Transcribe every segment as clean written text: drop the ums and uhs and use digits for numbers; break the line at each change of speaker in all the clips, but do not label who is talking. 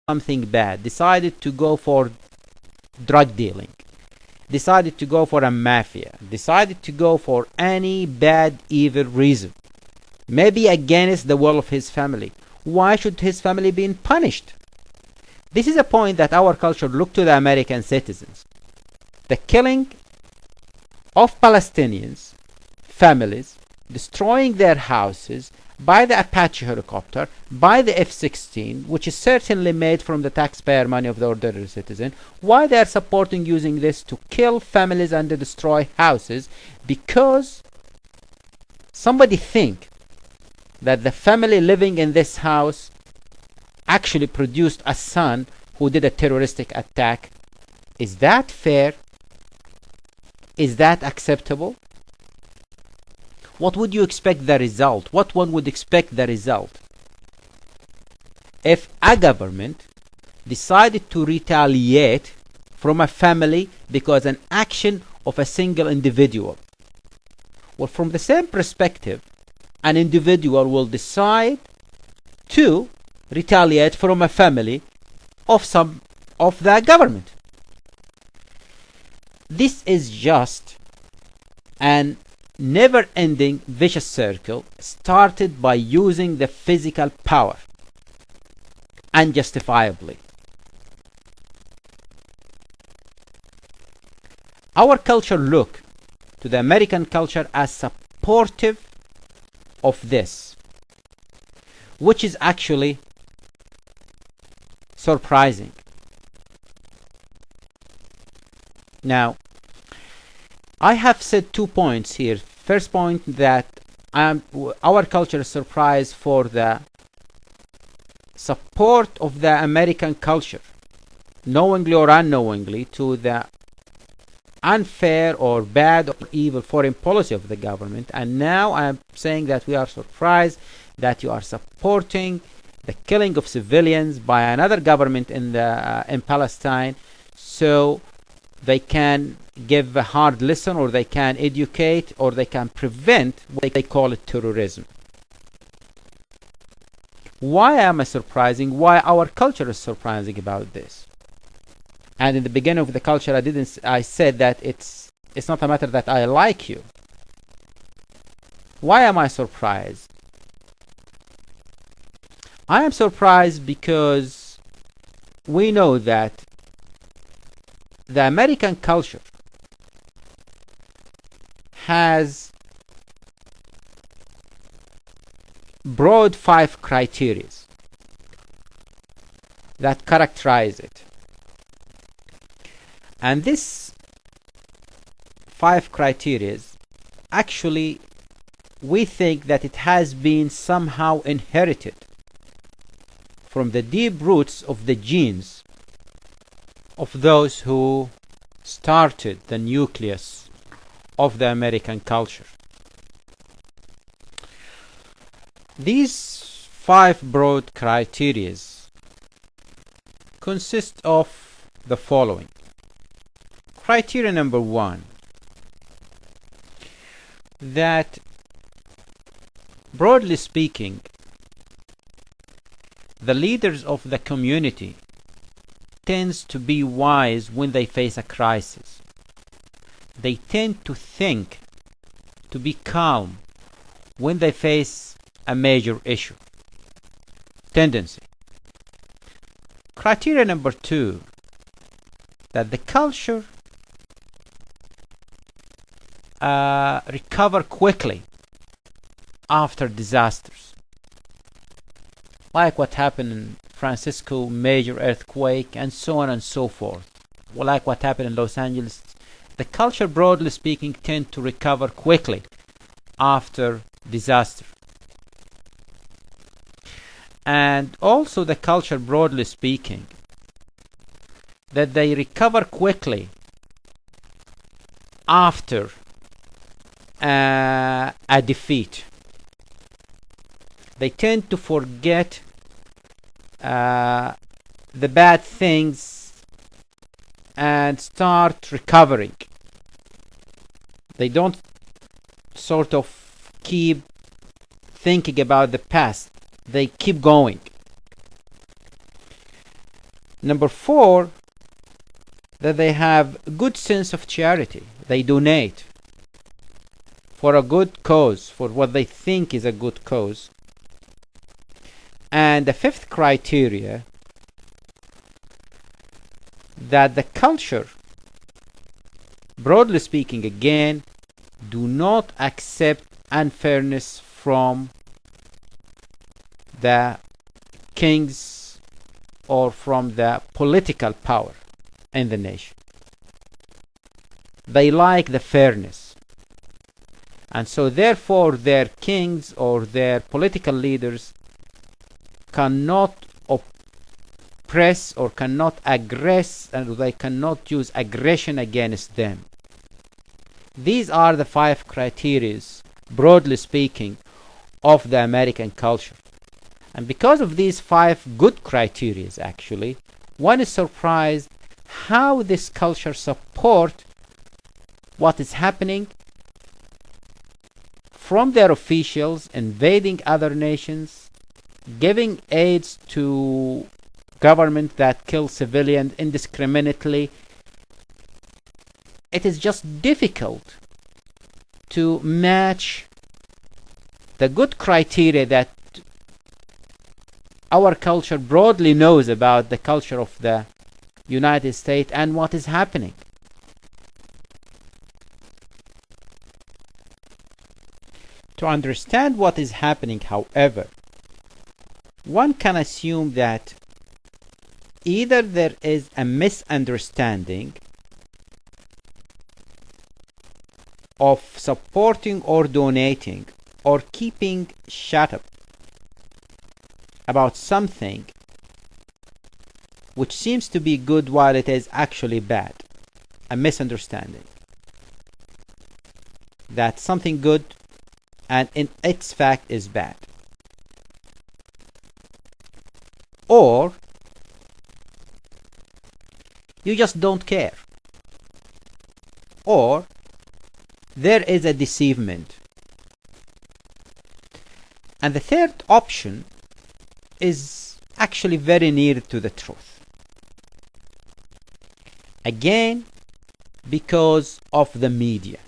something bad, decided to go for drug dealing, decided to go for a mafia, decided to go for any bad, evil reason, maybe against the will of his family, why should his family be punished? This is a point that our culture looked to the American citizens. The killing of Palestinians, families, destroying their houses by the Apache helicopter, by the F-16, which is certainly made from the taxpayer money of the ordinary citizen. Why they are supporting using this to kill families and to destroy houses? Because somebody think that the family living in this house actually produced a son who did a terroristic attack. Is that fair? Is that acceptable? What would you expect the result? What one would expect the result? If a government decided to retaliate from a family because an action of a single individual. Well, from the same perspective, an individual will decide to retaliate from a family of the government. This is just an never-ending vicious circle started by using the physical power unjustifiably. Our culture look to the American culture as supportive of this, which is actually surprising. Now, I have said 2 points here. First point, that our culture is surprised for the support of the American culture, knowingly or unknowingly, to the unfair or bad or evil foreign policy of the government. And now I am saying that we are surprised that you are supporting the killing of civilians by another government in Palestine, so they can give a hard lesson, or they can educate, or they can prevent what they call it terrorism. Why am I surprising? Why our culture is surprising about this? And in the beginning of the culture, I said that it's not a matter that I like you. Why am I surprised? I am surprised because we know that the American culture has broad 5 criteria that characterize it. And this 5 criteria, actually, we think that it has been somehow inherited from the deep roots of the genes of those who started the nucleus of the American culture. These 5 broad criteria consist of the following. Criteria number 1, that broadly speaking, the leaders of the community tends to be wise when they face a crisis. They tend to think, to be calm when they face a major issue. Tendency. Criteria number 2, that the culture recover quickly after disasters, like what happened in Francisco, major earthquake, and so on and so forth. Like what happened in Los Angeles. The culture, broadly speaking, tend to recover quickly after disaster. And also the culture, broadly speaking, that they recover quickly after a defeat. They tend to forget the bad things and start recovering. They don't sort of keep thinking about the past. They keep going. Number 4, that they have a good sense of charity. They donate for a good cause, for what they think is a good cause. And the 5th criteria, that the culture, broadly speaking again, do not accept unfairness from the kings or from the political power in the nation. They like the fairness, and so therefore their kings or their political leaders cannot oppress or cannot aggress, and they cannot use aggression against them. These are the 5 criteria, broadly speaking, of the American culture. And because of these 5 good criteria, actually, one is surprised how this culture support what is happening from their officials invading other nations, giving aids to government that kill civilians indiscriminately. It is just difficult to match the good criteria that our culture broadly knows about the culture of the United States and what is happening. To understand what is happening, however, one can assume that either there is a misunderstanding of supporting or donating or keeping shut up about something which seems to be good while it is actually bad. A misunderstanding that something good and in its fact is bad. Or you just don't care. Or there is a deceivement. And the third option is actually very near to the truth. Again, because of the media.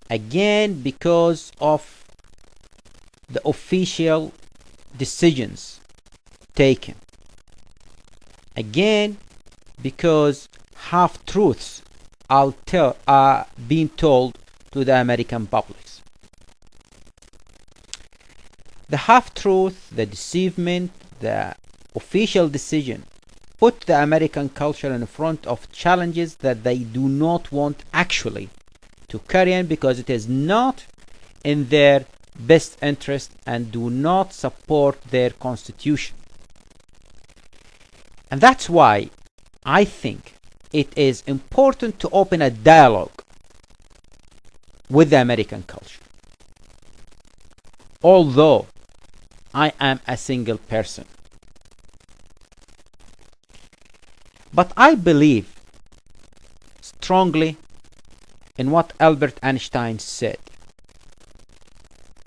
Again, because of the official decisions taken. Again, because half-truths are being told to the American public. The half-truth, the deceivement, the official decision put the American culture in front of challenges that they do not want actually to carry on, because it is not in their best interest and do not support their constitution. And that's why I think it is important to open a dialogue with the American culture. Although I am a single person. But I believe strongly in what Albert Einstein said.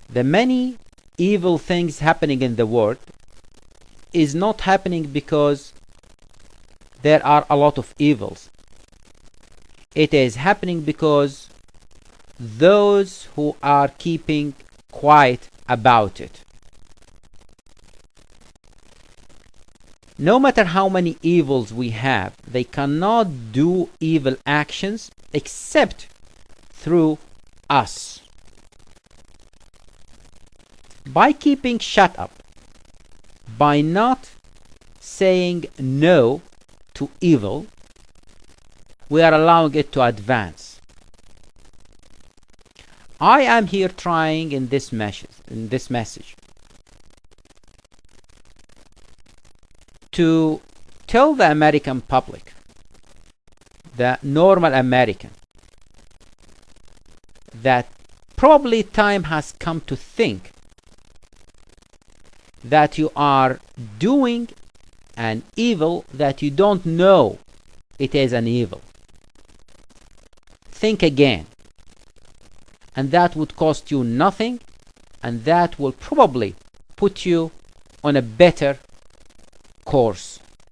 The many evil things happening in the world is not happening because there are a lot of evils. It is happening because those who are keeping quiet about it. No matter how many evils we have, they cannot do evil actions except through us. By keeping shut up, by not saying no to evil, we are allowing it to advance. I am here trying in this message to tell the American public, the normal American, that probably time has come to think that you are doing an evil that you don't know it is an evil. Think again. And that would cost you nothing, and that will probably put you on a better course.